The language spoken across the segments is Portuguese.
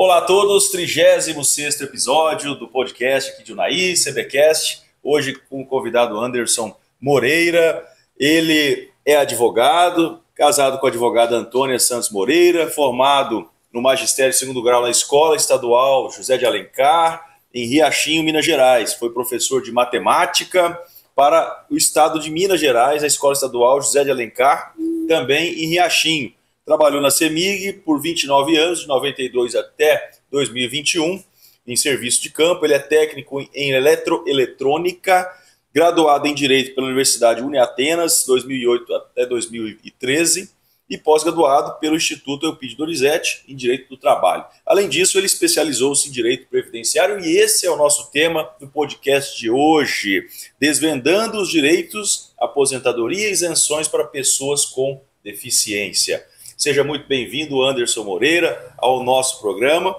Olá a todos, 36º episódio do podcast aqui de Unai, CBcast. Hoje com o convidado Anderson Moreira. Ele é advogado, casado com a advogada Antônia Santos Moreira, formado no magistério de segundo grau na Escola Estadual José de Alencar, em Riachinho, Minas Gerais. Foi professor de matemática para o estado de Minas Gerais, na Escola Estadual José de Alencar, também em Riachinho. Trabalhou na CEMIG por 29 anos, de 92 até 2021, em serviço de campo. Ele é técnico em eletroeletrônica, graduado em Direito pela Universidade Uniatenas, 2008 até 2013, e pós-graduado pelo Instituto Eupídio Dorizete em Direito do Trabalho. Além disso, ele especializou-se em Direito Previdenciário, e esse é o nosso tema do podcast de hoje, desvendando os direitos, aposentadoria e isenções para pessoas com deficiência. Seja muito bem-vindo, Anderson Moreira, ao nosso programa.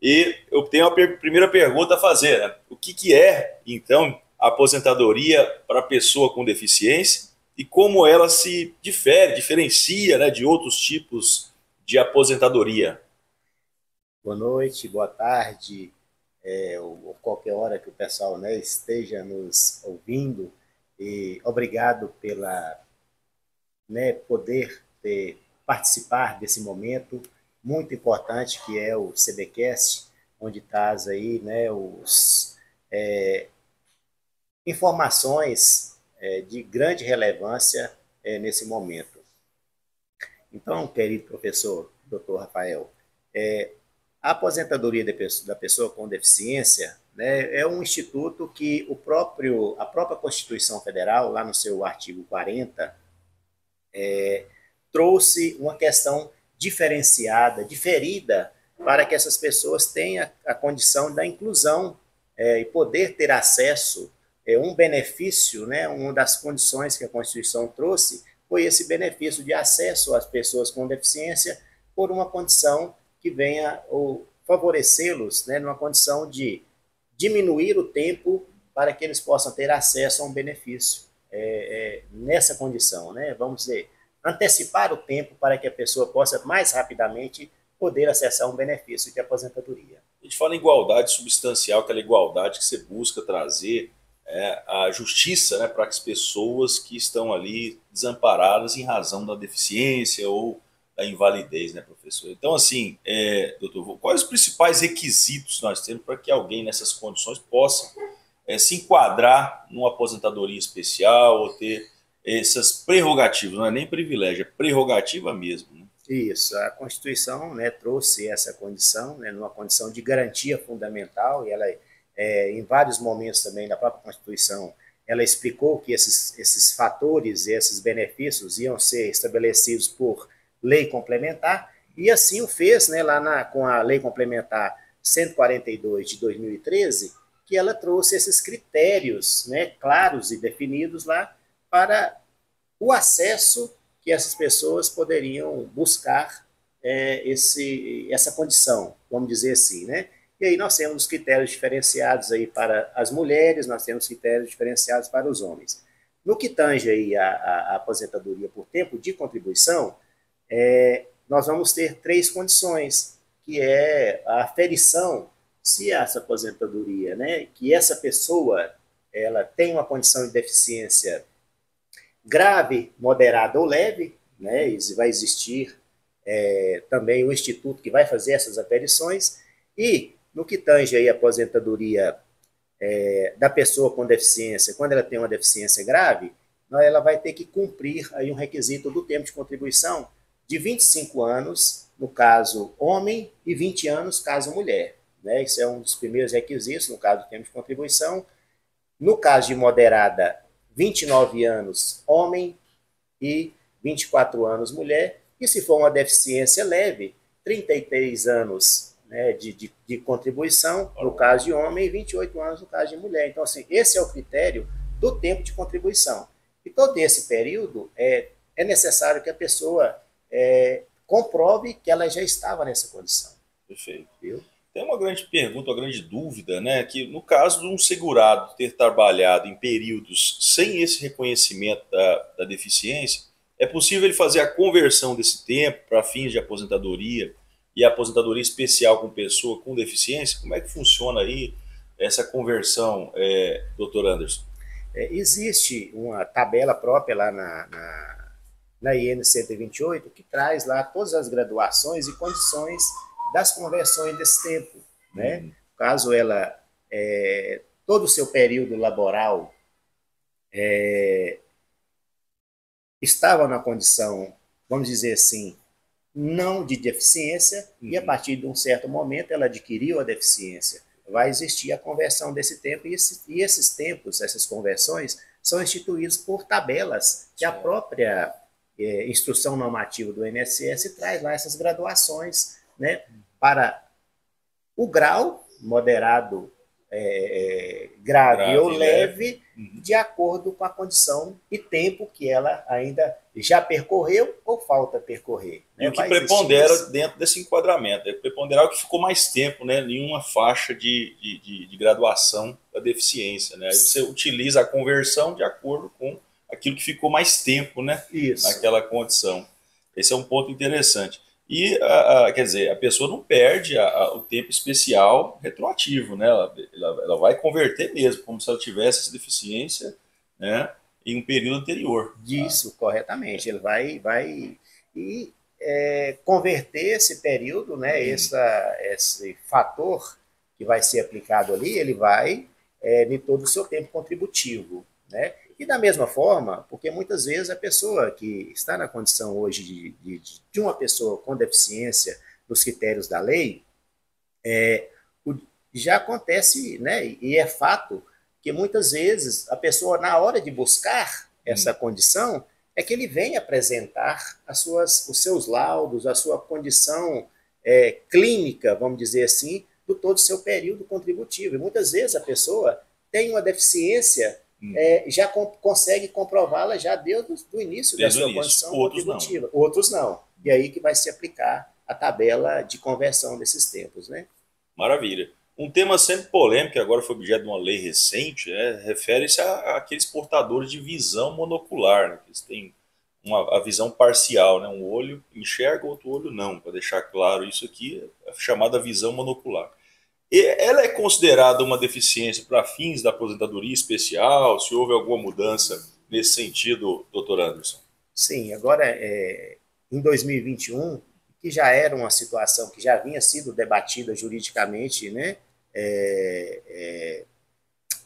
E eu tenho a primeira pergunta a fazer, né? O que é, então, a aposentadoria para pessoa com deficiência e como ela se diferencia, né, de outros tipos de aposentadoria? Boa noite, boa tarde, ou qualquer hora que o pessoal, né, esteja nos ouvindo. E obrigado pela, né, poder participar desse momento muito importante que é o CBcast, onde traz aí, né, informações de grande relevância nesse momento. Então, querido professor, Dr. Rafael, a aposentadoria da pessoa com deficiência, né, é um instituto que a própria Constituição Federal, lá no seu artigo 40, trouxe uma questão diferenciada, diferida, para que essas pessoas tenham a condição da inclusão e poder ter acesso um benefício, né, uma das condições que a Constituição trouxe foi esse benefício de acesso às pessoas com deficiência por uma condição que venha favorecê-los, né, numa condição de diminuir o tempo para que eles possam ter acesso a um benefício nessa condição, né, vamos dizer, antecipar o tempo para que a pessoa possa mais rapidamente poder acessar um benefício de aposentadoria. A gente fala em igualdade substancial, aquela igualdade que você busca trazer a justiça, né, para as pessoas que estão ali desamparadas em razão da deficiência ou da invalidez, né, professor? Então, assim, doutor, quais os principais requisitos nós temos para que alguém nessas condições possa se enquadrar numa aposentadoria especial ou ter essas prerrogativas? Não é nem privilégio, é prerrogativa mesmo, né? Isso, a Constituição, né, trouxe essa condição, né, numa condição de garantia fundamental, e ela, em vários momentos também da própria Constituição, ela explicou que esses fatores e esses benefícios iam ser estabelecidos por lei complementar, e assim o fez, né, com a Lei Complementar 142 de 2013, que ela trouxe esses critérios, né, claros e definidos lá, para o acesso que essas pessoas poderiam buscar essa condição, vamos dizer assim, né? E aí nós temos critérios diferenciados aí para as mulheres, nós temos critérios diferenciados para os homens. No que tange aí a aposentadoria por tempo de contribuição, nós vamos ter 3 condições, que é a aferição, se essa aposentadoria, né, que essa pessoa ela tem uma condição de deficiência grave, moderada ou leve, né? Vai existir também um instituto que vai fazer essas aferições, e no que tange aí a aposentadoria da pessoa com deficiência, quando ela tem uma deficiência grave, ela vai ter que cumprir aí um requisito do tempo de contribuição de 25 anos, no caso homem, e 20 anos, caso mulher, né? Isso é um dos primeiros requisitos, no caso do tempo de contribuição. No caso de moderada, 29 anos homem e 24 anos mulher, e se for uma deficiência leve, 33 anos, né, de contribuição no caso de homem e 28 anos no caso de mulher. Então, assim, esse é o critério do tempo de contribuição. E todo esse período é necessário que a pessoa comprove que ela já estava nessa condição. Perfeito. Viu? Tem uma grande pergunta, uma grande dúvida, né? Que no caso de um segurado ter trabalhado em períodos sem esse reconhecimento da deficiência, é possível ele fazer a conversão desse tempo para fins de aposentadoria e a aposentadoria especial com pessoa com deficiência? Como é que funciona aí essa conversão, doutor Anderson? Existe uma tabela própria lá na IN 128 que traz lá todas as graduações e condições das conversões desse tempo, né? Caso ela, todo o seu período laboral estava na condição, vamos dizer assim, não de deficiência, e a partir de um certo momento ela adquiriu a deficiência. Vai existir a conversão desse tempo, e esses tempos, essas conversões, são instituídos por tabelas que a própria instrução normativa do INSS traz lá essas graduações, né, para o grau moderado, grave ou leve, de acordo com a condição e tempo que ela ainda já percorreu ou falta percorrer. E o que prepondera dentro desse enquadramento? Preponderar o que ficou mais tempo, né, em uma faixa de graduação da deficiência. Né? Aí você utiliza a conversão de acordo com aquilo que ficou mais tempo, né, naquela condição. Esse é um ponto interessante. E, quer dizer, a pessoa não perde o tempo especial retroativo, né? Ela vai converter mesmo, como se ela tivesse essa deficiência, né, em um período anterior. Isso, corretamente. Ele vai converter esse período, né, esse fator que vai ser aplicado ali, ele vai em todo o seu tempo contributivo, né? E da mesma forma, porque muitas vezes a pessoa que está na condição hoje de uma pessoa com deficiência nos critérios da lei, já acontece, né, e é fato, que muitas vezes a pessoa, na hora de buscar essa condição, é que ele vem apresentar os seus laudos, a sua condição clínica, vamos dizer assim, do todo o seu período contributivo. E muitas vezes a pessoa tem uma deficiência, já consegue comprová-la já desde o início da sua condição contributiva. Outros não. E aí que vai se aplicar a tabela de conversão desses tempos, né? Maravilha. Um tema sempre polêmico, que agora foi objeto de uma lei recente, refere-se àqueles portadores de visão monocular, né? Eles têm a visão parcial, né? Um olho enxerga, o outro olho não. Para deixar claro isso aqui, é chamada visão monocular. Ela é considerada uma deficiência para fins da aposentadoria especial? Se houve alguma mudança nesse sentido, doutor Anderson? Sim, agora em 2021, que já era uma situação que já vinha sido debatida juridicamente, né?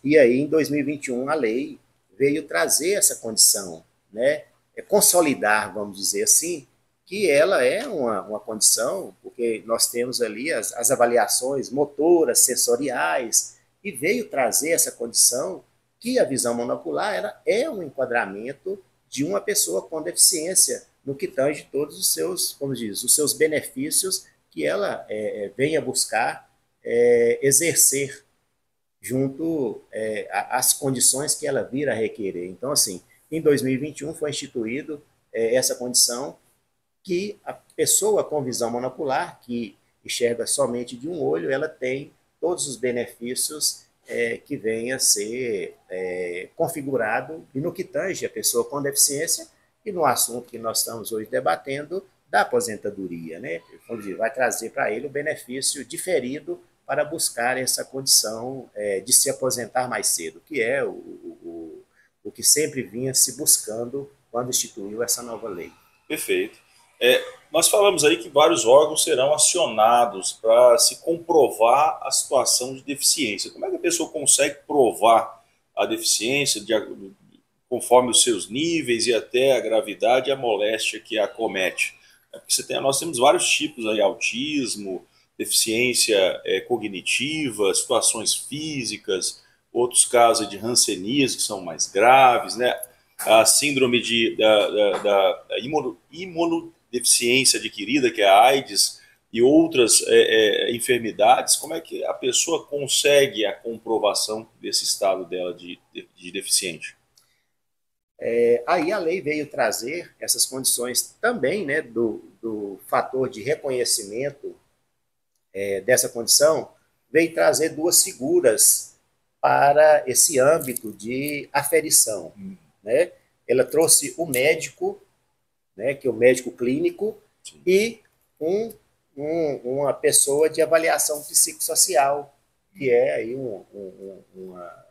E aí em 2021 a lei veio trazer essa condição, né? Consolidar, vamos dizer assim, que ela é uma condição, porque nós temos ali as avaliações motoras, sensoriais, e veio trazer essa condição que a visão monocular é um enquadramento de uma pessoa com deficiência, no que tange todos os seus, como diz, os seus benefícios que ela venha buscar exercer junto às condições que ela vir a requerer. Então, assim, em 2021 foi instituído essa condição que a pessoa com visão monocular, que enxerga somente de um olho, ela tem todos os benefícios que venha a ser configurado, e no que tange a pessoa com deficiência, e no assunto que nós estamos hoje debatendo, da aposentadoria, né? Vai trazer para ele o benefício diferido para buscar essa condição de se aposentar mais cedo, que é o que sempre vinha se buscando quando instituiu essa nova lei. Perfeito. Nós falamos aí que vários órgãos serão acionados para se comprovar a situação de deficiência. Como é que a pessoa consegue provar a deficiência conforme os seus níveis e até a gravidade e a moléstia que a acomete? Porque nós temos vários tipos aí: autismo, deficiência cognitiva, situações físicas, outros casos de hanseníase que são mais graves, né? A síndrome da imunodeficiência adquirida, que é a AIDS, e outras enfermidades. Como é que a pessoa consegue a comprovação desse estado dela de deficiente? Aí a lei veio trazer essas condições também, né, do fator de reconhecimento dessa condição, veio trazer duas figuras para esse âmbito de aferição. Né? Ela trouxe o médico, né, que é o médico clínico, sim, e um uma pessoa de avaliação psicossocial, que é aí uma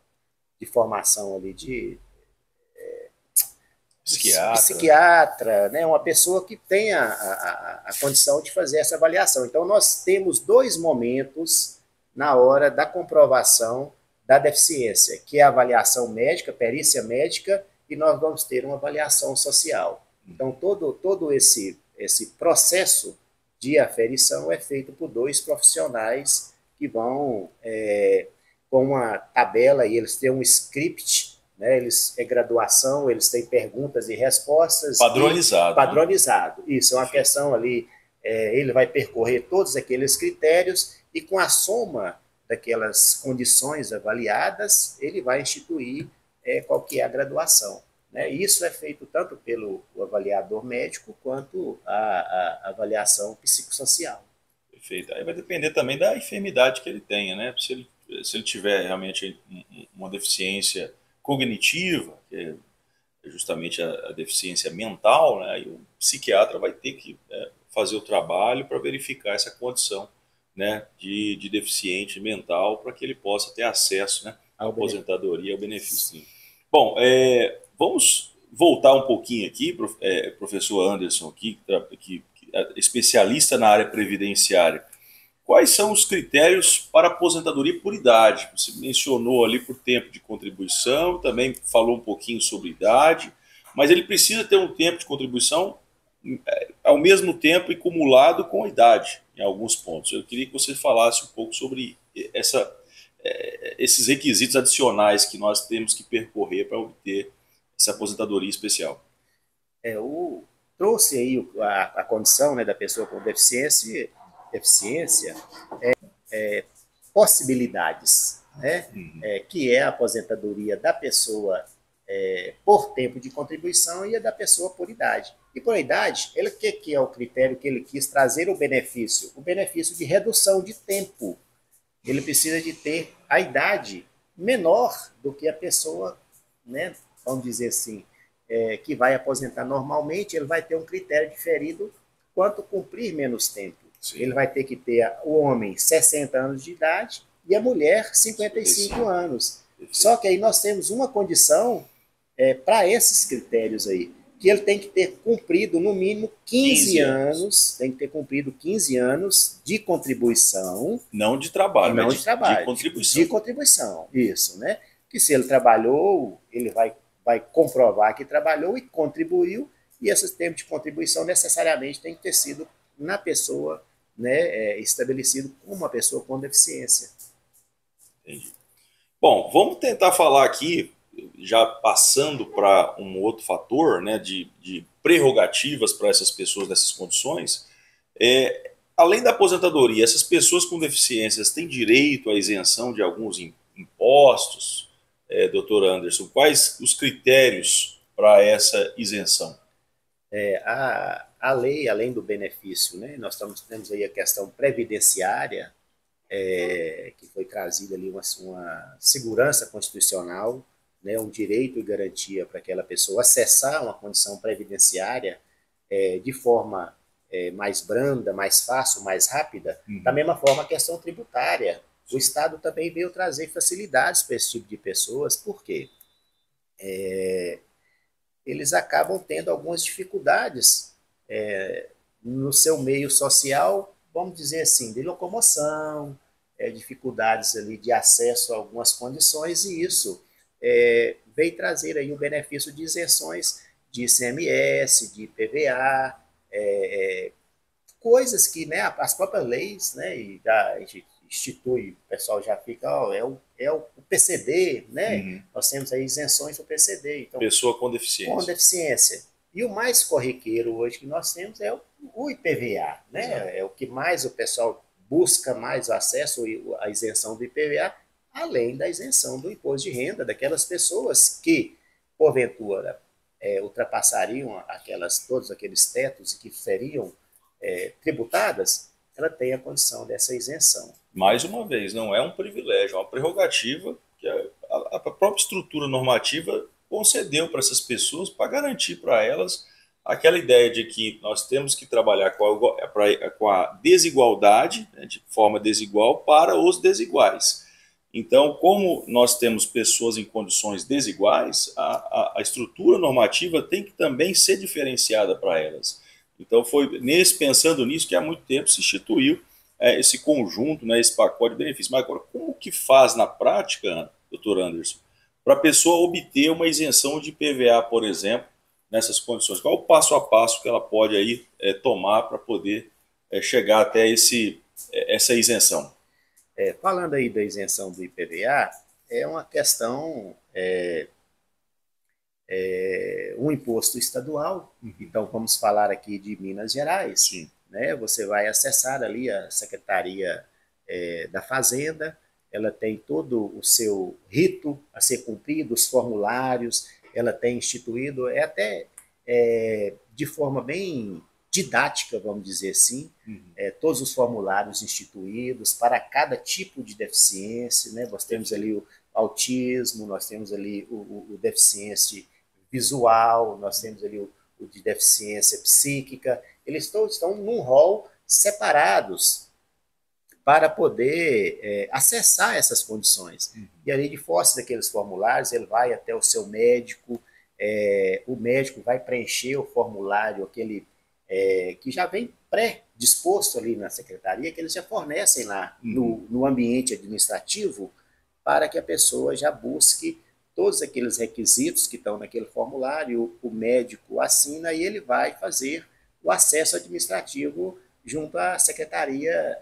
de formação ali de psiquiatra, né? Uma pessoa que tem a condição de fazer essa avaliação. Então, nós temos dois momentos na hora da comprovação da deficiência, que é a avaliação médica, perícia médica, e nós vamos ter uma avaliação social. Então, todo esse processo de aferição é feito por dois profissionais que vão com uma tabela, e eles têm um script, né? É graduação, eles têm perguntas e respostas. Padronizado. Padronizado. Né? Isso, é uma questão ali, ele vai percorrer todos aqueles critérios e com a soma daquelas condições avaliadas, ele vai instituir qual que é a graduação. Né? Isso é feito tanto pelo avaliador médico quanto a avaliação psicossocial. Perfeito. Aí vai depender também da enfermidade que ele tenha, né? Se ele tiver realmente uma deficiência cognitiva, que é justamente a deficiência mental, né? Aí o psiquiatra vai ter que fazer o trabalho para verificar essa condição, né, de deficiente mental, para que ele possa ter acesso, né, à aposentadoria, ao benefício. Bom, vamos voltar um pouquinho aqui, professor Anderson, que é especialista na área previdenciária. Quais são os critérios para aposentadoria por idade? Você mencionou ali por tempo de contribuição, também falou um pouquinho sobre idade, mas ele precisa ter um tempo de contribuição ao mesmo tempo e cumulado com a idade, em alguns pontos. Eu queria que você falasse um pouco sobre esses requisitos adicionais que nós temos que percorrer para obter essa aposentadoria especial. Trouxe aí a condição, né, da pessoa com deficiência possibilidades, né? Que é a aposentadoria da pessoa por tempo de contribuição e a da pessoa por idade. E por idade, que é o critério que ele quis trazer o benefício? O benefício de redução de tempo. Ele precisa de ter a idade menor do que a pessoa, né, vamos dizer assim, que vai aposentar normalmente, ele vai ter um critério diferido quanto cumprir menos tempo. Sim. Ele vai ter que ter o homem 60 anos de idade e a mulher 55 anos. Só que aí nós temos uma condição para esses critérios aí, que ele tem que ter cumprido no mínimo 15 anos, tem que ter cumprido 15 anos de contribuição. Não de trabalho, não de trabalho, de contribuição. De contribuição, isso, né? Que se ele trabalhou, ele vai comprovar que trabalhou e contribuiu, e esse tempo de contribuição necessariamente tem que ter sido na pessoa, né, estabelecido como uma pessoa com deficiência. Entendi. Bom, vamos tentar falar aqui, já passando para um outro fator, né, de prerrogativas para essas pessoas nessas condições. Além da aposentadoria, essas pessoas com deficiências têm direito à isenção de alguns impostos? Doutor Anderson, quais os critérios para essa isenção? A lei, além do benefício, né, nós temos aí a questão previdenciária, que foi trazida ali uma segurança constitucional, né, um direito e garantia para aquela pessoa acessar uma condição previdenciária de forma mais branda, mais fácil, mais rápida. Da mesma forma, a questão tributária. O Estado também veio trazer facilidades para esse tipo de pessoas, porque eles acabam tendo algumas dificuldades no seu meio social, vamos dizer assim, de locomoção, dificuldades ali de acesso a algumas condições, e isso veio trazer aí o benefício de isenções de ICMS, de IPVA, coisas que, né, as próprias leis, né, e a gente institui, o pessoal já fica, é o PCD, né? Nós temos aí isenções do PCD. Então, pessoa com deficiência. Com deficiência. E o mais corriqueiro hoje que nós temos é o IPVA, né? Exato. É o que mais o pessoal busca mais acesso à isenção do IPVA, além da isenção do imposto de renda daquelas pessoas que, porventura, ultrapassariam todos aqueles tetos e que seriam tributadas, ela tem a condição dessa isenção. Mais uma vez, não é um privilégio, é uma prerrogativa que a própria estrutura normativa concedeu para essas pessoas para garantir para elas aquela ideia de que nós temos que trabalhar com a desigualdade, né, de forma desigual, para os desiguais. Então, como nós temos pessoas em condições desiguais, a estrutura normativa tem que também ser diferenciada para elas. Então, foi pensando nisso que há muito tempo se instituiu esse conjunto, né, esse pacote de benefícios. Mas agora, como que faz na prática, doutor Anderson, para a pessoa obter uma isenção de IPVA, por exemplo, nessas condições? Qual o passo a passo que ela pode aí tomar para poder chegar até essa isenção? Falando aí da isenção do IPVA, é uma questão, um imposto estadual. Então, vamos falar aqui de Minas Gerais. Sim. Né? Você vai acessar ali a Secretaria da Fazenda, ela tem todo o seu rito a ser cumprido, os formulários, ela tem instituído, até de forma bem didática, vamos dizer assim, todos os formulários instituídos para cada tipo de deficiência, né? Nós temos ali o autismo, nós temos ali o deficiência visual, nós temos ali o de deficiência psíquica, eles todos estão num rol separados para poder acessar essas condições. E ali de posse daqueles formulários, ele vai até o seu médico, o médico vai preencher o formulário, aquele que já vem pré-disposto ali na secretaria, que eles já fornecem lá no ambiente administrativo, para que a pessoa já busque todos aqueles requisitos que estão naquele formulário, o médico assina e ele vai fazer o acesso administrativo junto à Secretaria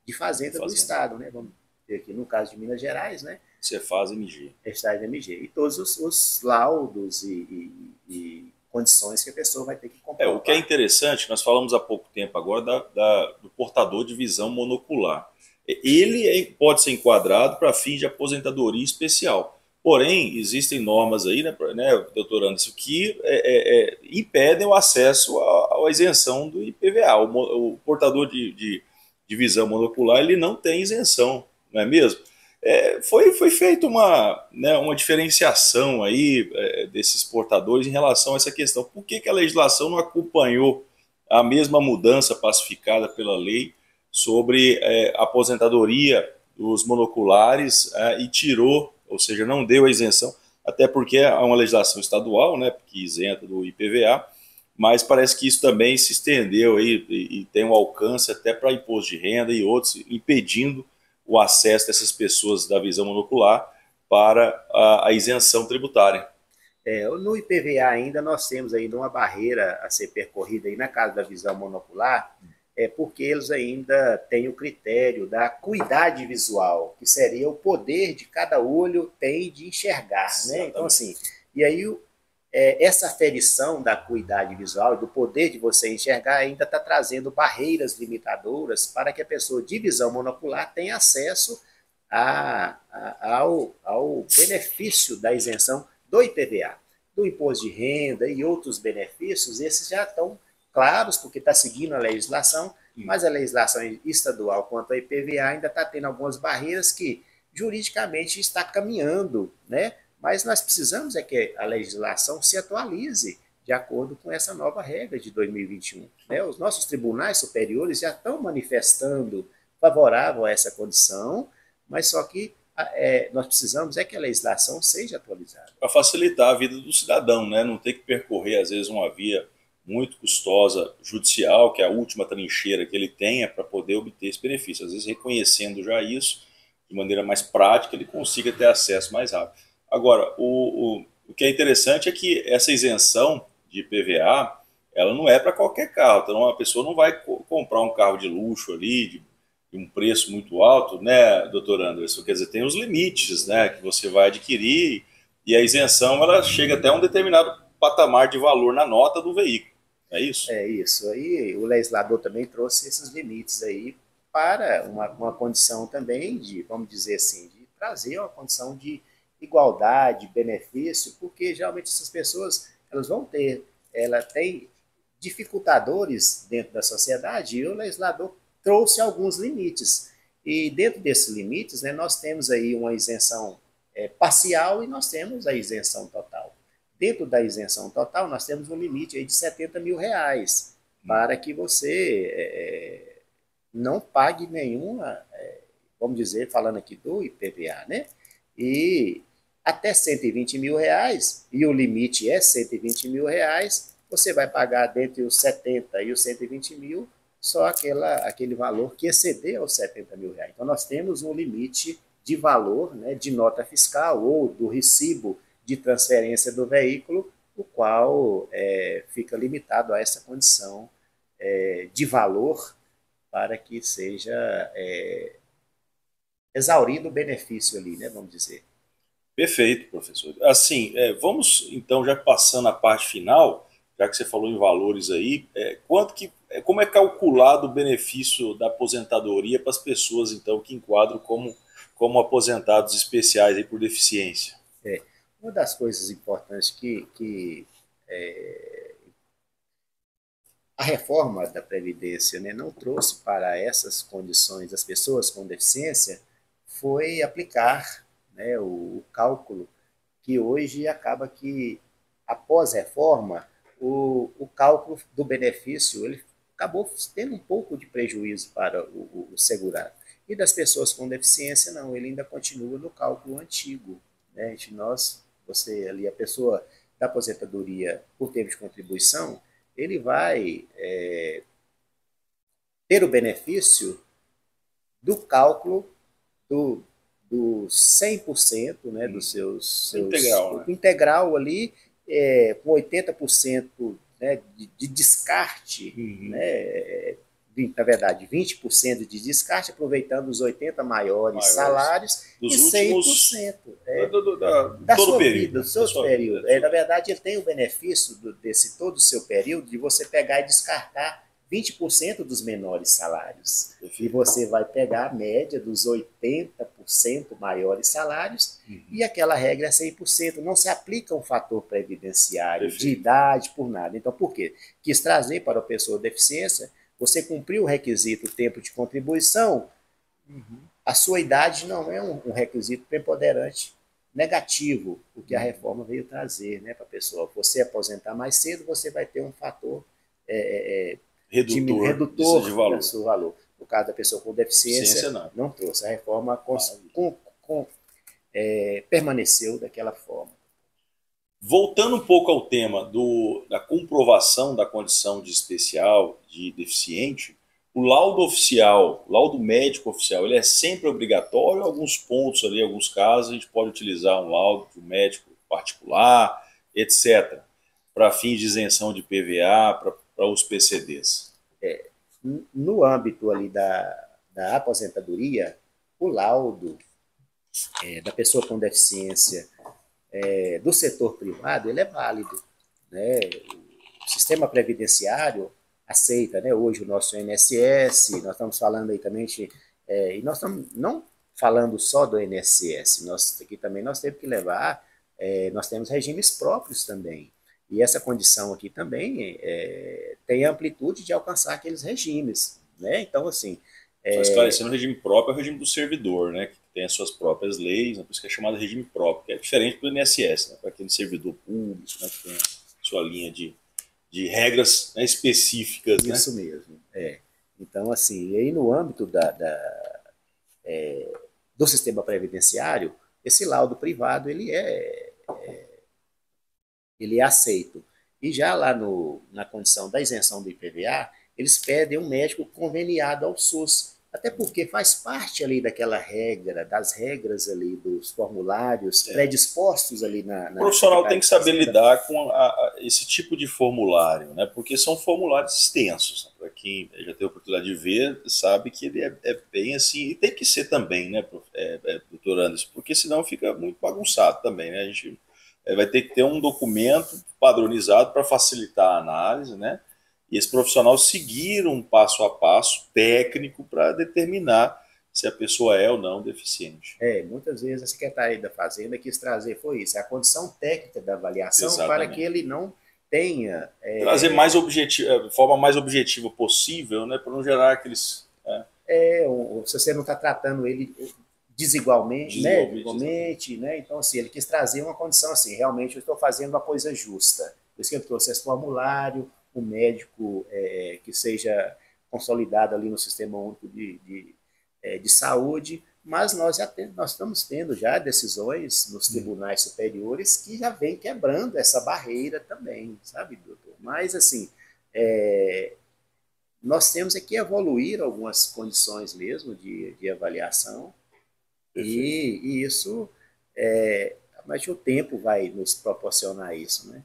de Fazenda do Estado, né? Vamos ver aqui no caso de Minas Gerais, né? Cefaz MG. Estado MG. E todos os laudos e condições que a pessoa vai ter que comprovar. O que é interessante, nós falamos há pouco tempo agora do portador de visão monocular. Ele pode ser enquadrado para fins de aposentadoria especial. Porém, existem normas aí, né, doutor Anderson, que impedem o acesso à isenção do IPVA. O portador de visão monocular, ele não tem isenção, não é mesmo? Foi feita uma diferenciação aí desses portadores em relação a essa questão. Por que a legislação não acompanhou a mesma mudança pacificada pela lei sobre aposentadoria dos monoculares e tirou, ou seja, não deu a isenção, até porque é uma legislação estadual, né, que isenta do IPVA, mas parece que isso também se estendeu aí, e tem um alcance até para imposto de renda e outros, impedindo o acesso dessas pessoas da visão monocular para a isenção tributária. No IPVA ainda nós temos ainda uma barreira a ser percorrida aí na casa da visão monocular, porque eles ainda têm o critério da acuidade visual, que seria o poder de cada olho tem de enxergar, né? Então assim, e aí essa aferição da acuidade visual e do poder de você enxergar ainda está trazendo barreiras limitadoras para que a pessoa de visão monocular tenha acesso ao benefício da isenção do IPVA, do imposto de renda e outros benefícios. Esses já estão claros, porque está seguindo a legislação, mas a legislação estadual quanto ao IPVA ainda está tendo algumas barreiras que juridicamente está caminhando, né? Mas nós precisamos que a legislação se atualize de acordo com essa nova regra de 2021. Né? Os nossos tribunais superiores já estão manifestando favorável a essa condição, mas só que nós precisamos que a legislação seja atualizada. Para facilitar a vida do cidadão, né? Não ter que percorrer, às vezes, uma via muito custosa judicial, que é a última trincheira que ele tenha para poder obter esse benefício. Às vezes, reconhecendo já isso, de maneira mais prática, ele consiga ter acesso mais rápido. Agora, o que é interessante é que essa isenção de IPVA, ela não é para qualquer carro. Então, a pessoa não vai comprar um carro de luxo ali, de um preço muito alto, né, doutor Anderson? Quer dizer, tem os limites, né, que você vai adquirir, e a isenção ela chega até um determinado patamar de valor na nota do veículo. É isso? É isso. Aí o legislador também trouxe esses limites aí para uma condição também de, vamos dizer assim, de trazer uma condição de igualdade, benefício, porque geralmente essas pessoas elas têm dificultadores dentro da sociedade, e o legislador trouxe alguns limites. E dentro desses limites, né, nós temos aí uma isenção parcial e nós temos a isenção total. dentro da isenção total, nós temos um limite aí de R$ 70.000 para que você não pague nenhuma, vamos dizer, falando aqui do IPVA, né? E até R$ 120.000, e o limite é R$ 120.000, você vai pagar dentre os 70 e os 120 mil só aquele valor que exceder aos R$ 70.000. Então, nós temos um limite de valor, né, de nota fiscal ou do recibo de transferência do veículo, o qual fica limitado a essa condição de valor para que seja exaurido o benefício ali, né, vamos dizer. Perfeito, professor. Assim, vamos então, já passando a parte final, já que você falou em valores aí, como é calculado o benefício da aposentadoria para as pessoas então que enquadram como aposentados especiais aí por deficiência? Uma das coisas importantes que a reforma da Previdência, né, não trouxe para essas condições das pessoas com deficiência foi aplicar, né, o cálculo que hoje acaba que, após a reforma, o cálculo do benefício ele acabou tendo um pouco de prejuízo para o segurado. E das pessoas com deficiência, não, ele ainda continua no cálculo antigo. Né? Você ali, a pessoa da aposentadoria por tempo de contribuição, ele vai ter o benefício do cálculo do 100%, né, dos seus integral, né? Integral ali, com 80%, né, de descarte, né, na verdade, 20% de descarte, aproveitando os 80 maiores salários dos e 100% da sua período, vida, do seu período. Na verdade, ele tem o benefício desse todo o seu período de você pegar e descartar 20% dos menores salários. E você vai pegar a média dos 80% maiores salários, e aquela regra é 100%. Não se aplica um fator previdenciário de idade por nada. Então, por quê? Quis trazer para a pessoa com deficiência, você cumpriu o requisito tempo de contribuição, a sua idade não é um requisito preponderante negativo, o que a reforma veio trazer, né, para a pessoa. Você aposentar mais cedo, você vai ter um fator redutor de valor. Do seu valor. No caso da pessoa com deficiência não trouxe. A reforma permaneceu daquela forma. Voltando um pouco ao tema da comprovação da condição de especial, de deficiente, o laudo oficial, o laudo médico oficial, ele é sempre obrigatório? Em alguns pontos ali, em alguns casos, a gente pode utilizar um laudo de um médico particular, etc., para fins de isenção de PVA, para os PCDs. No âmbito ali da aposentadoria, o laudo da pessoa com deficiência do setor privado, ele é válido. Né? O sistema previdenciário aceita, né? Hoje o nosso INSS, nós estamos falando aí também, e nós estamos não falando só do INSS, aqui também nós temos que levar, nós temos regimes próprios também. E essa condição aqui também tem a amplitude de alcançar aqueles regimes. Né? Então, assim... Só esclarecendo, o regime próprio é o regime do servidor, né? Que tem as suas próprias leis, por isso que é chamado regime próprio, que é diferente do INSS, né? Para aquele servidor público, né? Que tem a sua linha de regras, né, específicas. Isso, né? Mesmo. Então, assim, e aí no âmbito do sistema previdenciário, esse laudo privado ele é aceito. E já lá na condição da isenção do IPVA, eles pedem um médico conveniado ao SUS, até porque faz parte ali daquela regra, das regras ali dos formulários predispostos ali na... O profissional tem que saber lidar com esse tipo de formulário, né? Porque são formulários extensos. Né? Para quem já teve a oportunidade de ver, sabe que ele é bem assim, e tem que ser também, né, doutor Anderson, porque senão fica muito bagunçado também, né? A gente vai ter que ter um documento padronizado para facilitar a análise, né? E esse profissional seguir um passo a passo técnico para determinar se a pessoa é ou não deficiente. Muitas vezes a Secretaria da Fazenda quis trazer, foi isso, a condição técnica da avaliação. Exatamente. Para que ele não tenha... Trazer de forma mais objetiva possível, né, para não gerar aqueles... se você não está tratando ele desigualmente, né? Igualmente, né? Então, assim, ele quis trazer uma condição assim, realmente eu estou fazendo uma coisa justa. Por isso que ele trouxe esse formulário, um médico que seja consolidado ali no Sistema Único de Saúde, mas nós estamos tendo já decisões nos tribunais superiores que já vem quebrando essa barreira também, sabe, doutor? Mas, assim, nós temos que evoluir algumas condições mesmo de avaliação, e isso, mas o tempo vai nos proporcionar isso, né?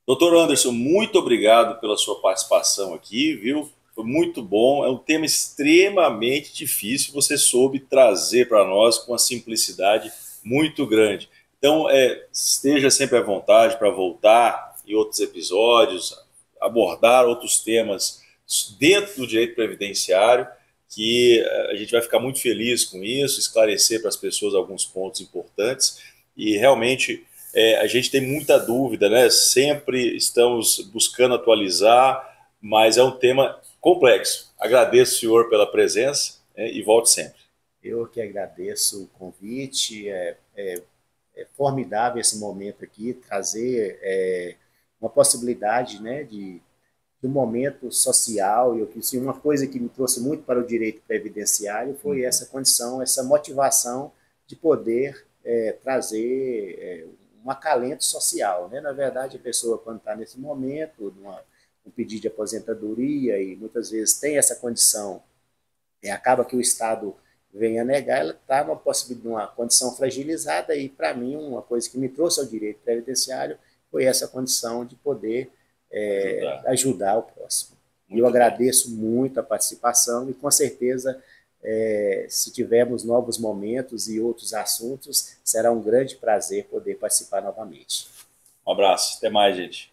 Doutor Anderson, muito obrigado pela sua participação aqui, viu? Foi muito bom. É um tema extremamente difícil. Você soube trazer para nós com uma simplicidade muito grande. Então, esteja sempre à vontade para voltar em outros episódios, abordar outros temas dentro do direito previdenciário, que a gente vai ficar muito feliz com isso, esclarecer para as pessoas alguns pontos importantes e realmente a gente tem muita dúvida, né? Sempre estamos buscando atualizar, mas é um tema complexo. Agradeço, senhor, pela presença, e volte sempre. Eu que agradeço o convite, é formidável esse momento aqui, trazer uma possibilidade, né, de um momento social, e assim, uma coisa que me trouxe muito para o direito previdenciário foi essa condição, essa motivação de poder trazer um acalento social, né? Na verdade, a pessoa, quando está nesse momento, um pedido de aposentadoria, e muitas vezes tem essa condição, acaba que o Estado vem a negar, ela está numa condição fragilizada, e para mim uma coisa que me trouxe ao direito previdenciário foi essa condição de poder ajudar o próximo. E eu agradeço muito a participação e com certeza se tivermos novos momentos e outros assuntos, será um grande prazer poder participar novamente. Um abraço, até mais, gente.